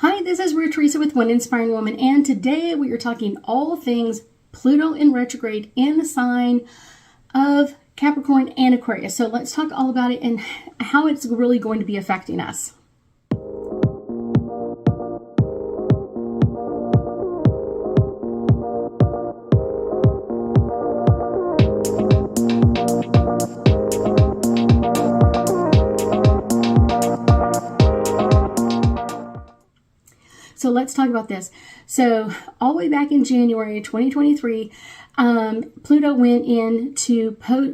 Hi, this is Theresa with One Inspiring Woman, and today we are talking all things Pluto in retrograde in the sign of Capricorn and Aquarius. So let's talk all about it and how it's really going to be affecting us. So let's talk about this. So all the way back in January 2023, Pluto went into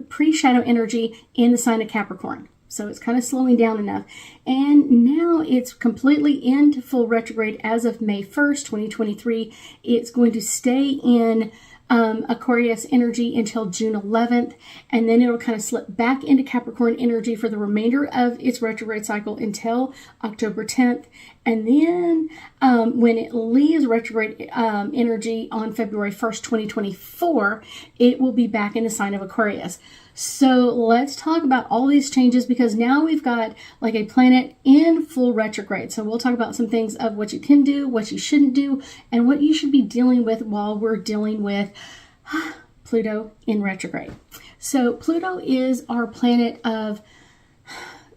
pre-shadow energy in the sign of Capricorn. So it's kind of slowing down enough. And now it's completely into full retrograde as of May 1st, 2023. It's going to stay in Aquarius energy until June 11th, and then it'll kind of slip back into Capricorn energy for the remainder of its retrograde cycle until October 10th. And then when it leaves retrograde energy on February 1st, 2024, it will be back in the sign of Aquarius. So let's talk about all these changes, because now we've got like a planet in full retrograde. So we'll talk about some things of what you can do, what you shouldn't do, and what you should be dealing with while we're dealing with Pluto in retrograde. So Pluto is our planet of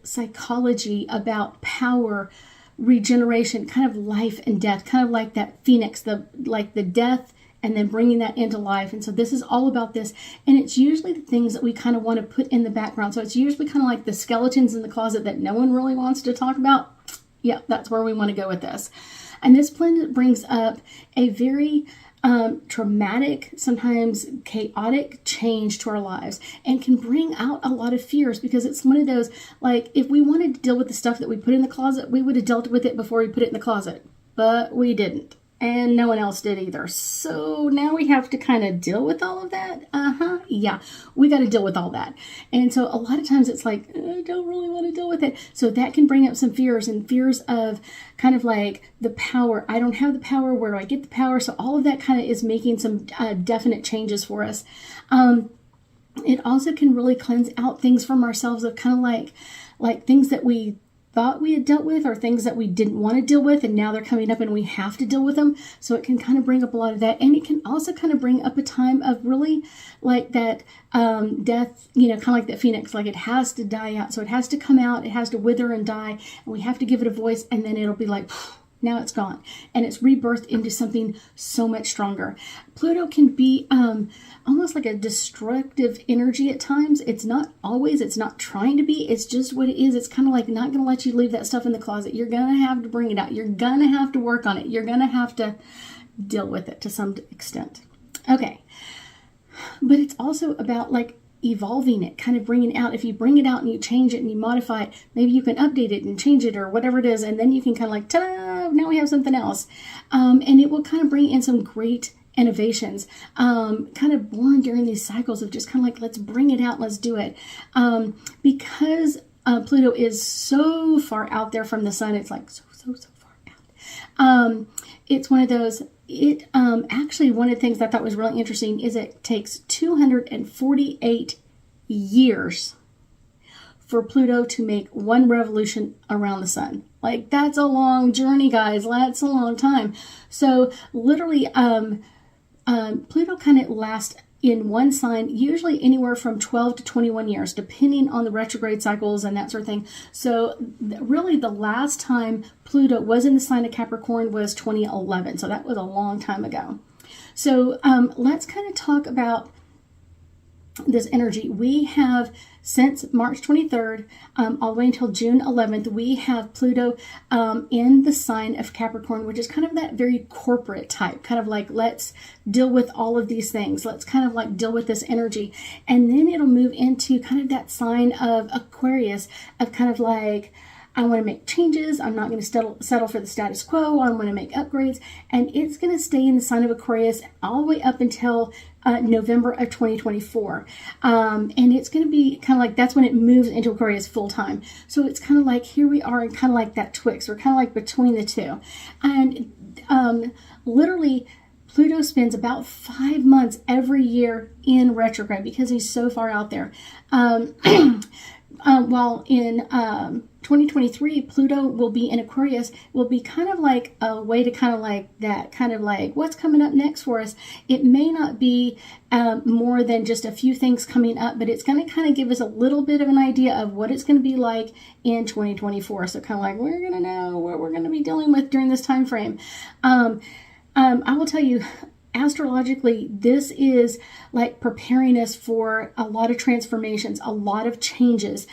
psychology, about power, regeneration, kind of life and death, kind of like that phoenix, like the death and then bringing that into life. And so this is all about this. And it's usually the things that we kind of want to put in the background. So it's usually kind of like the skeletons in the closet that no one really wants to talk about. Yeah, that's where we want to go with this. And this planet brings up a very traumatic, sometimes chaotic change to our lives, and can bring out a lot of fears, because it's one of those, like, if we wanted to deal with the stuff that we put in the closet, we would have dealt with it before we put it in the closet, but we didn't. And no one else did either. So now we have to kind of deal with all of that. Yeah, we got to deal with all that. And so a lot of times it's like, I don't really want to deal with it. So that can bring up some fears, and fears of kind of like the power. I don't have the power. Where do I get the power? So all of that kind of is making some definite changes for us. It also can really cleanse out things from ourselves, of kind of like things that we thought we had dealt with, or things that we didn't want to deal with, and now they're coming up and we have to deal with them. So it can kind of bring up a lot of that. And it can also kind of bring up a time of really like that death, kind of like that phoenix, like it has to die out. So it has to come out, it has to wither and die, and we have to give it a voice, and then it'll be like, now it's gone, and it's rebirthed into something so much stronger. Pluto can be almost like a destructive energy at times. It's not always, it's not trying to be, it's just what it is. It's kind of like not going to let you leave that stuff in the closet. You're going to have to bring it out. You're going to have to work on it. You're going to have to deal with it to some extent. Okay. But it's also about like evolving it, kind of bringing it out. If you bring it out and you change it and you modify it, maybe you can update it and change it or whatever it is, and then you can kind of like, ta-da, now we have something else. And it will kind of bring in some great innovations, kind of born during these cycles of just kind of like, let's bring it out, let's do it. Because Pluto is so far out there from the sun, it's like so far out. It's one of those, actually one of the things I thought was really interesting is it takes 248 years for Pluto to make one revolution around the sun. Like, that's a long journey, guys. That's a long time. So literally, Pluto kind of lasts in one sign, usually anywhere from 12 to 21 years, depending on the retrograde cycles and that sort of thing. So really the last time Pluto was in the sign of Capricorn was 2011. So that was a long time ago. So let's kind of talk about this energy. We have, since March 23rd, all the way until June 11th, we have Pluto in the sign of Capricorn, which is kind of that very corporate type, kind of like, let's deal with all of these things. Let's kind of like deal with this energy. And then it'll move into kind of that sign of Aquarius, of kind of like, I want to make changes. I'm not going to settle for the status quo. I want to make upgrades. And it's going to stay in the sign of Aquarius all the way up until November of 2024. And it's going to be kind of like, that's when it moves into Aquarius full time. So it's kind of like, here we are, and kind of like that Twix. We're kind of like between the two. And literally, Pluto spends about 5 months every year in retrograde because he's so far out there. While in 2023, Pluto will be in Aquarius, will be kind of like a way to kind of like that, kind of like what's coming up next for us. It may not be more than just a few things coming up, but it's going to kind of give us a little bit of an idea of what it's going to be like in 2024. So kind of like we're going to know what we're going to be dealing with during this time frame. I will tell you, astrologically, this is like preparing us for a lot of transformations, a lot of changes.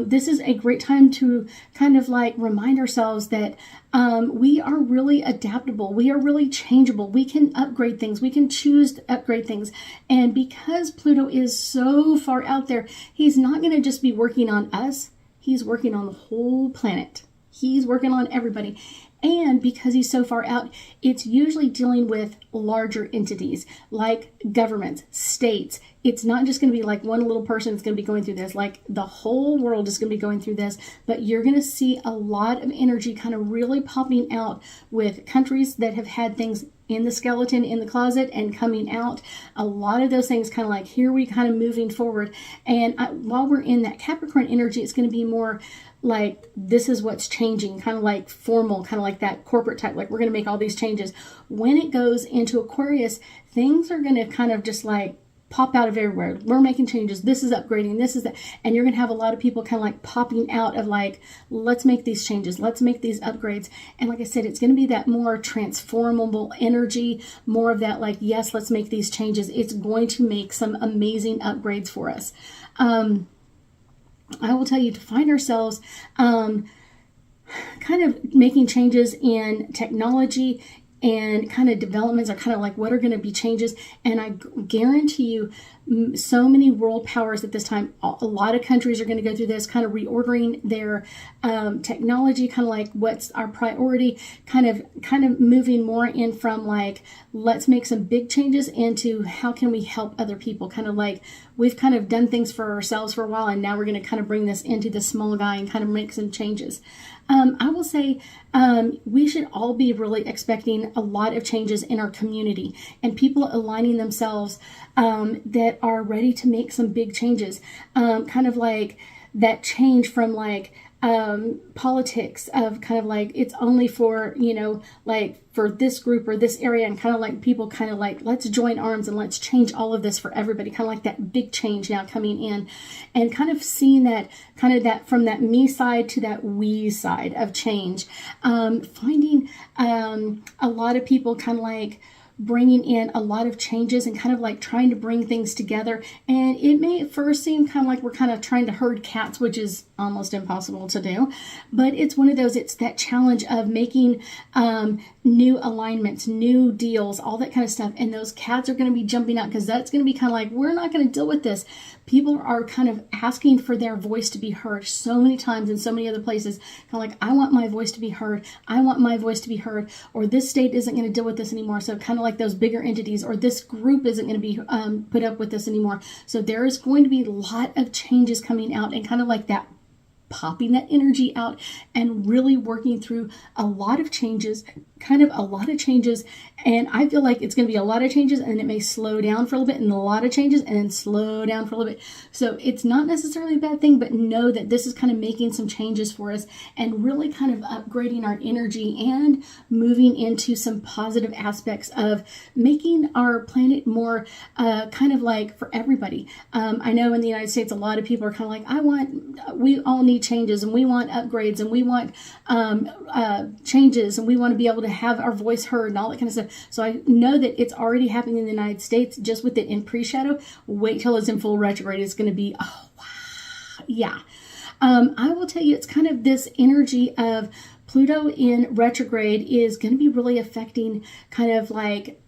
This is a great time to kind of like remind ourselves that we are really adaptable. We are really changeable. We can upgrade things. We can choose to upgrade things. And because Pluto is so far out there, he's not going to just be working on us. He's working on the whole planet. He's working on everybody. And because he's so far out, it's usually dealing with larger entities like governments, states. It's not just going to be like one little person that's going to be going through this, like the whole world is going to be going through this. But you're going to see a lot of energy kind of really popping out with countries that have had things in the skeleton, in the closet, and coming out. A lot of those things kind of like, here we kind of moving forward. And while we're in that Capricorn energy, it's going to be more like, this is what's changing, kind of like formal, kind of like that corporate type, like we're going to make all these changes. When it goes into Aquarius, things are going to kind of just like pop out of everywhere. We're making changes. This is upgrading. This is that. And you're going to have a lot of people kind of like popping out of like, let's make these changes. Let's make these upgrades. And like I said, it's going to be that more transformable energy, more of that like, yes, let's make these changes. It's going to make some amazing upgrades for us. I will tell you, to find ourselves kind of making changes in technology and kind of developments are kind of like what are going to be changes. And I guarantee you, so many world powers at this time, a lot of countries are going to go through this, kind of reordering their technology, kind of like what's our priority, kind of moving more in from like, let's make some big changes into how can we help other people, kind of like we've kind of done things for ourselves for a while, and now we're going to kind of bring this into the small guy and kind of make some changes. I will say we should all be really expecting a lot of changes in our community and people aligning themselves that are ready to make some big changes. Kind of like that change from like politics of kind of like it's only for, you know, like for this group or this area, and kind of like people kind of like, let's join arms and let's change all of this for everybody, kind of like that big change now coming in, and kind of seeing that kind of that from that me side to that we side of change. Finding a lot of people kind of like bringing in a lot of changes and kind of like trying to bring things together. And it may at first seem kind of like we're kind of trying to herd cats, which is almost impossible to do. But it's one of those, it's that challenge of making new alignments, new deals, all that kind of stuff. And those cats are going to be jumping out because that's going to be kind of like, we're not going to deal with this. People are kind of asking for their voice to be heard so many times in so many other places. Kind of like, I want my voice to be heard. I want my voice to be heard. Or this state isn't going to deal with this anymore. So kind of like those bigger entities, or this group isn't going to be put up with this anymore. So there is going to be a lot of changes coming out, and kind of like that popping that energy out and really working through a lot of changes, kind of a lot of changes. And I feel like it's going to be a lot of changes, and it may slow down for a little bit, and a lot of changes and then slow down for a little bit. So it's not necessarily a bad thing, but know that this is kind of making some changes for us and really kind of upgrading our energy and moving into some positive aspects of making our planet more kind of like for everybody. I know in the United States, a lot of people are kind of like, we all need changes, and we want upgrades, and we want changes, and we want to be able to have our voice heard and all that kind of stuff. So I know that it's already happening in the United States, just with it in pre-shadow. Wait till it's in full retrograde. It's going to be, oh, wow. Yeah. I will tell you, it's kind of this energy of Pluto in retrograde is going to be really affecting kind of like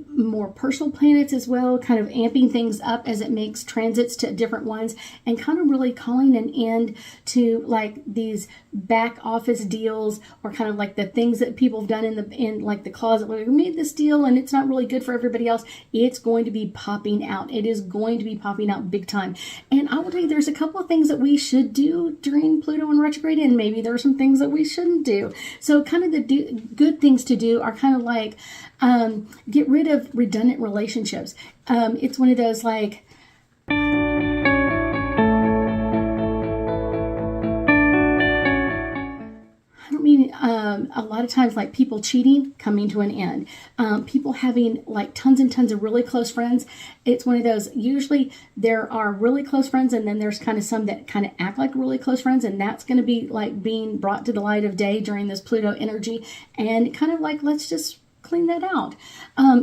more personal planets as well, kind of amping things up as it makes transits to different ones, and kind of really calling an end to like these back office deals, or kind of like the things that people have done in like the closet, where we made this deal and it's not really good for everybody else. It's going to be popping out. It is going to be popping out big time. And I will tell you, there's a couple of things that we should do during Pluto in retrograde, and maybe there are some things that we shouldn't do. So kind of the good things to do are kind of like get rid of redundant relationships. It's one of those like, a lot of times, like people cheating coming to an end, people having like tons and tons of really close friends. It's one of those, usually there are really close friends, and then there's kind of some that kind of act like really close friends, and that's going to be like being brought to the light of day during this Pluto energy, and kind of like, let's just clean that out.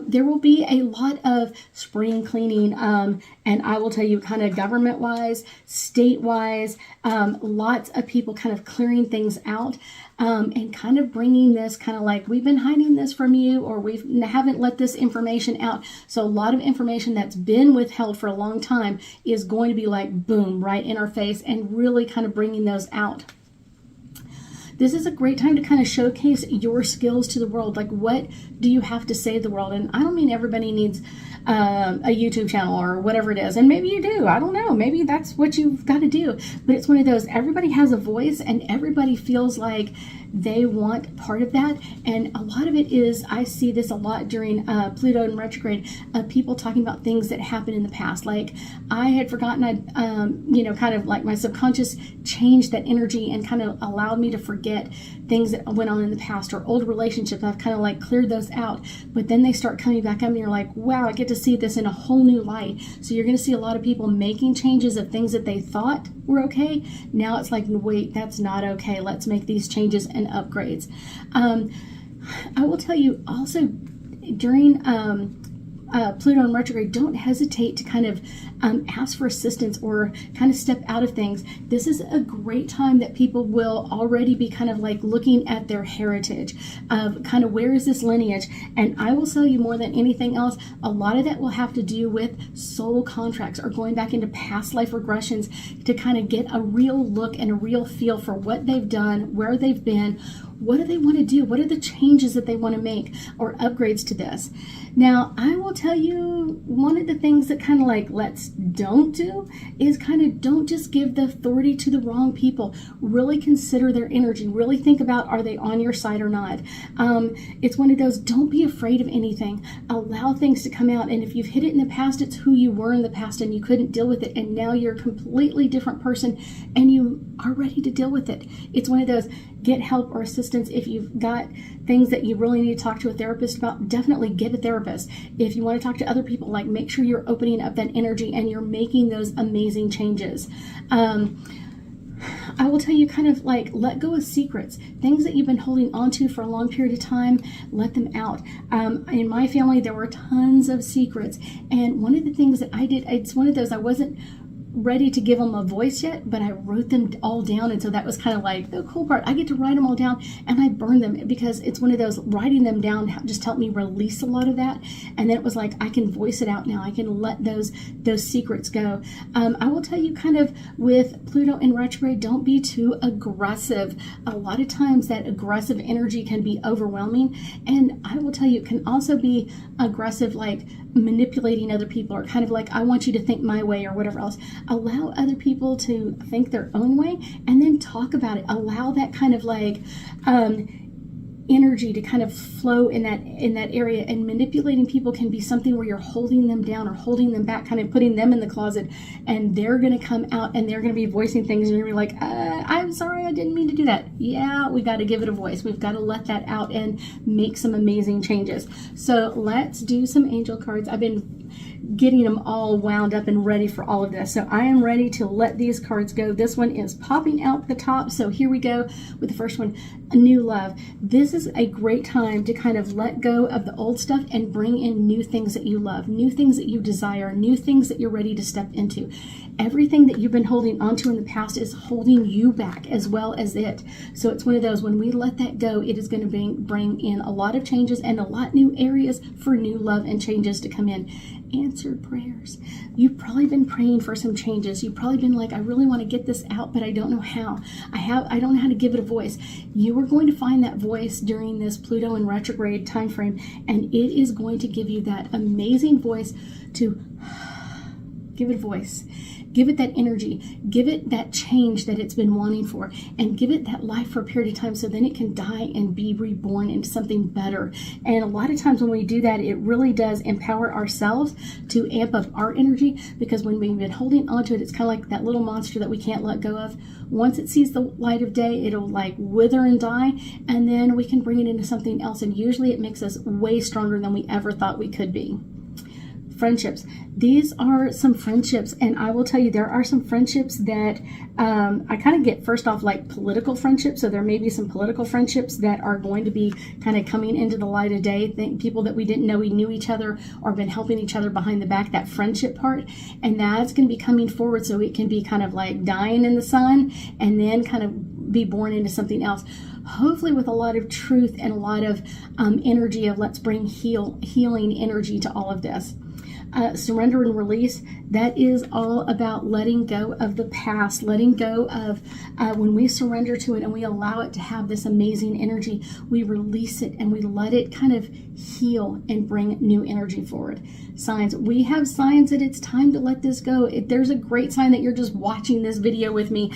There will be a lot of spring cleaning, and I will tell you, kind of government wise, state wise, lots of people kind of clearing things out, and kind of bringing this kind of like, we've been hiding this from you, or we haven't let this information out. So a lot of information that's been withheld for a long time is going to be like boom, right in our face, and really kind of bringing those out. This is a great time to kind of showcase your skills to the world. Like, what do you have to say to the world? And I don't mean everybody needs a YouTube channel or whatever it is. And maybe you do. I don't know. Maybe that's what you've got to do. But it's one of those, everybody has a voice, and everybody feels like they want part of that. And a lot of it is, I see this a lot during Pluto and retrograde, people talking about things that happened in the past. Like, I had forgotten, kind of like my subconscious changed that energy and kind of allowed me to forget things that went on in the past, or old relationships. I've kind of like cleared those out, but then they start coming back up, and you're like, wow, I get to see this in a whole new light. So you're going to see a lot of people making changes of things that they thought were okay. Now it's like, wait, that's not okay. Let's make these changes and upgrades. I will tell you also, during Pluto and retrograde, don't hesitate to kind of ask for assistance or kind of step out of things. This is a great time that people will already be kind of like looking at their heritage of kind of, where is this lineage? And I will tell you, more than anything else, a lot of that will have to do with soul contracts, or going back into past life regressions to kind of get a real look and a real feel for what they've done, where they've been, what do they want to do, what are the changes that they want to make, or upgrades to this. Now, I will tell you, one of the things that kind of like, don't do is kind of, don't just give the authority to the wrong people. Really consider their energy. Really think about, are they on your side or not? It's one of those, don't be afraid of anything. Allow things to come out. And if you've hid it in the past, it's who you were in the past, and you couldn't deal with it, and now you're a completely different person, and you are ready to deal with it. It's one of those, get help or assistance. If you've got things that you really need to talk to a therapist about, definitely get a therapist. If you want to talk to other people, like, make sure you're opening up that energy and you're making those amazing changes. I will tell you, kind of like, let go of secrets, things that you've been holding on to for a long period of time, let them out. In my family, there were tons of secrets. And one of the things that I did, it's one of those, I wasn't ready to give them a voice yet, but I wrote them all down. And so that was kind of like the cool part. I get to write them all down, and I burn them, because it's one of those, writing them down just helped me release a lot of that. And then it was like, I can voice it out now. I can let those secrets go. I will tell you, kind of with Pluto in retrograde, don't be too aggressive. A lot of times that aggressive energy can be overwhelming. And I will tell you, it can also be aggressive, like manipulating other people, or kind of like, I want you to think my way, or whatever else. Allow other people to think their own way, and then talk about it. Allow that kind of like energy to kind of flow in that area. And manipulating people can be something where you're holding them down or holding them back, kind of putting them in the closet, and they're going to come out and they're going to be voicing things, and you're going to be like, I'm sorry, I didn't mean to do that. Yeah, we got to give it a voice. We've got to let that out and make some amazing changes. So let's do some angel cards. I've been getting them all wound up and ready for all of this. So I am ready to let these cards go. This one is popping out the top. So here we go with the first one, a new love. This is a great time to kind of let go of the old stuff and bring in new things that you love, new things that you desire, new things that you're ready to step into. Everything that you've been holding onto in the past is holding you back as well as it. So it's one of those, when we let that go, it is going to bring in a lot of changes and a lot new areas for new love and changes to come in. Answered prayers. You've probably been praying for some changes. You've probably been like, I really want to get this out, but I don't know how. I don't know how to give it a voice. You are going to find that voice during this Pluto and retrograde time frame, and it is going to give you that amazing voice to Give it a voice. Give it that energy. Give it that change that it's been wanting for. And give it that life for a period of time so then it can die and be reborn into something better. And a lot of times when we do that, it really does empower ourselves to amp up our energy, because when we've been holding onto it, it's kind of like that little monster that we can't let go of. Once it sees the light of day, it'll like wither and die, and then we can bring it into something else. And usually it makes us way stronger than we ever thought we could be. Friendships. These are some friendships, and I will tell you, there are some friendships that I kind of get, first off, like political friendships. So there may be some political friendships that are going to be kind of coming into the light of day. People that we didn't know we knew each other or been helping each other behind the back, that friendship part. And that's going to be coming forward, so it can be kind of like dying in the sun and then kind of be born into something else. Hopefully with a lot of truth and a lot of energy of let's bring healing energy to all of this. Surrender and release, that is all about letting go of the past, letting go of when we surrender to it and we allow it to have this amazing energy, we release it and we let it kind of heal and bring new energy forward. Signs. We have signs that it's time to let this go. There's a great sign that you're just watching this video with me.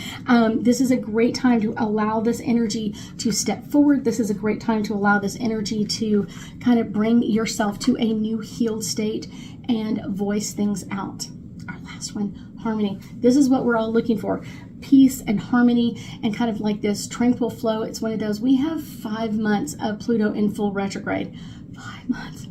This is a great time to allow this energy to step forward. This is a great time to allow this energy to kind of bring yourself to a new healed state and voice things out. Our last one, harmony. This is what we're all looking for. Peace and harmony and kind of like this tranquil flow. It's one of those. We have 5 months of Pluto in full retrograde. 5 months.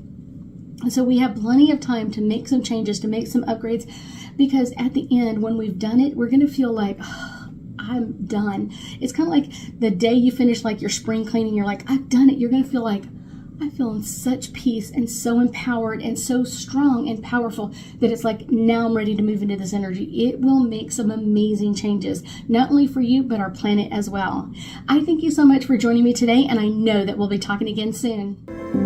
So we have plenty of time to make some changes, to make some upgrades, because at the end, when we've done it, we're going to feel like, oh, I'm done. It's kind of like the day you finish like your spring cleaning, you're like, I've done it. You're going to feel like, I feel in such peace and so empowered and so strong and powerful that it's like, now I'm ready to move into this energy. It will make some amazing changes, not only for you, but our planet as well. I thank you so much for joining me today, and I know that we'll be talking again soon.